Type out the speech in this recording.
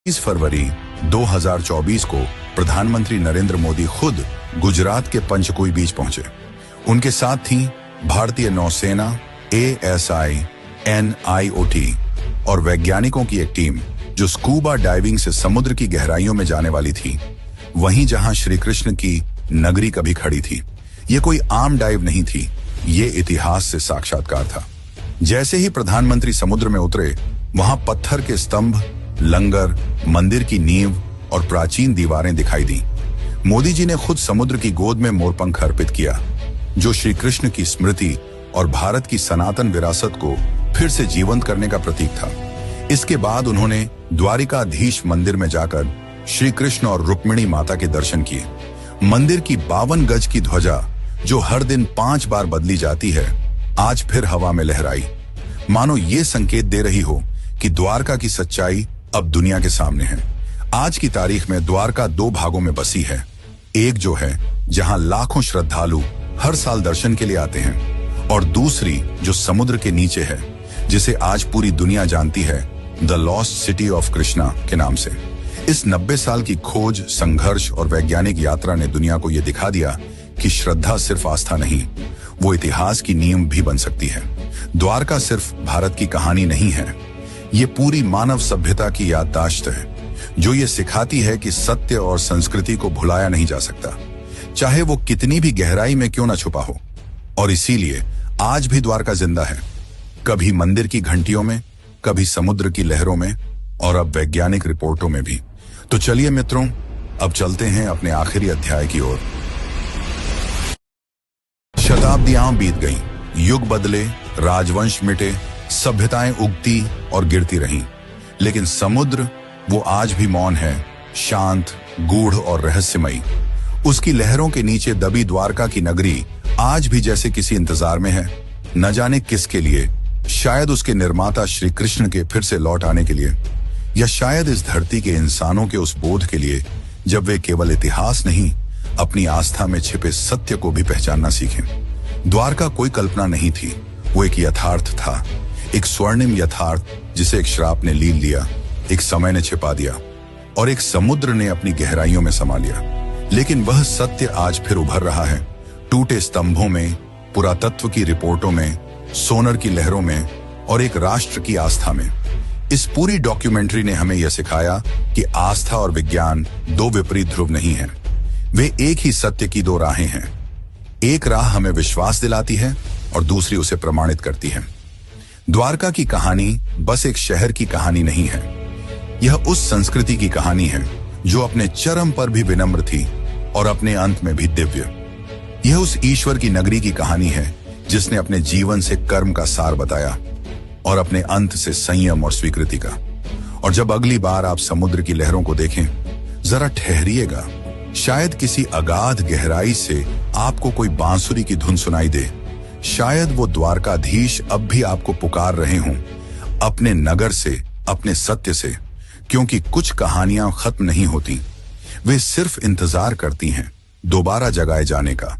फरवरी 2024 को प्रधानमंत्री नरेंद्र मोदी खुद गुजरात के पंचकुई बीच पहुंचे। उनके साथ थी भारतीय नौसेना, ASI, NIOT और वैज्ञानिकों की एक टीम जो स्कूबा डाइविंग से समुद्र की गहराइयों में जाने वाली थी, वहीं जहां श्री कृष्ण की नगरी कभी खड़ी थी। ये कोई आम डाइव नहीं थी, ये इतिहास से साक्षात्कार था। जैसे ही प्रधानमंत्री समुद्र में उतरे, वहां पत्थर के स्तंभ, लंगर, मंदिर की नींव और प्राचीन दीवारें दिखाई दी। मोदी जी ने खुद समुद्र की गोद में मोरपंख अर्पित किया, जो श्री कृष्ण की स्मृति और भारत की सनातन विरासत को फिर से जीवंत करने का प्रतीक था। इसके बाद उन्होंने द्वारिकाधीश मंदिर में जाकर श्री कृष्ण और रुक्मिणी माता के दर्शन किए। मंदिर की 52 गज की ध्वजा, जो हर दिन 5 बार बदली जाती है, आज फिर हवा में लहराई, मानो ये संकेत दे रही हो कि द्वारका की सच्चाई अब दुनिया के सामने है। आज की तारीख में द्वारका 2 भागों में बसी है। एक जो है जहां लाखों श्रद्धालु हर साल दर्शन के लिए आते हैं, और दूसरी जो समुद्र के नीचे है, जिसे आज पूरी दुनिया जानती है the lost city of Krishna के नाम से। इस 90 साल की खोज, संघर्ष और वैज्ञानिक यात्रा ने दुनिया को यह दिखा दिया कि श्रद्धा सिर्फ आस्था नहीं, वो इतिहास की नींव भी बन सकती है। द्वारका सिर्फ भारत की कहानी नहीं है, ये पूरी मानव सभ्यता की याददाश्त है, जो ये सिखाती है कि सत्य और संस्कृति को भुलाया नहीं जा सकता, चाहे वो कितनी भी गहराई में क्यों ना छुपा हो। और इसीलिए आज भी द्वारका जिंदा है, कभी मंदिर की घंटियों में, कभी समुद्र की लहरों में, और अब वैज्ञानिक रिपोर्टों में भी। तो चलिए मित्रों, अब चलते हैं अपने आखिरी अध्याय की ओर। शताब्दियां बीत गईं, युग बदले, राजवंश मिटे, सभ्यताएं उगती और गिरती रहीं, लेकिन समुद्र वो आज भी मौन है, शांत, गूढ़ और रहस्यमयी। उसकी लहरों के नीचे दबी द्वारका की नगरी आज भी जैसे किसी इंतजार में है, न जाने किसके लिए। शायद उसके निर्माता श्री कृष्ण के फिर से लौट आने के लिए, या शायद इस धरती के इंसानों के उस बोध के लिए जब वे केवल इतिहास नहीं, अपनी आस्था में छिपे सत्य को भी पहचानना सीखें। द्वारका कोई कल्पना नहीं थी, वो एक यथार्थ था, एक स्वर्णिम यथार्थ जिसे एक श्राप ने लील लिया, एक समय ने छिपा दिया और एक समुद्र ने अपनी गहराइयों में समा लिया। लेकिन वह सत्य आज फिर उभर रहा है, टूटे स्तंभों में, पुरातत्व की रिपोर्टों में, सोनर की लहरों में और एक राष्ट्र की आस्था में। इस पूरी डॉक्यूमेंट्री ने हमें यह सिखाया कि आस्था और विज्ञान 2 विपरीत ध्रुव नहीं हैं, वे एक ही सत्य की 2 राहें हैं। एक राह हमें विश्वास दिलाती है और दूसरी उसे प्रमाणित करती है। द्वारका की कहानी बस एक शहर की कहानी नहीं है, यह उस संस्कृति की कहानी है जो अपने चरम पर भी विनम्र थी और अपने अंत में भी दिव्य। यह उस ईश्वर की नगरी की कहानी है जिसने अपने जीवन से कर्म का सार बताया और अपने अंत से संयम और स्वीकृति का। और जब अगली बार आप समुद्र की लहरों को देखें, जरा ठहरिएगा, शायद किसी अगाध गहराई से आपको कोई बांसुरी की धुन सुनाई दे। शायद वो द्वारकाधीश अब भी आपको पुकार रहे हों, अपने नगर से, अपने सत्य से, क्योंकि कुछ कहानियां खत्म नहीं होती, वे सिर्फ इंतजार करती हैं दोबारा जगाए जाने का।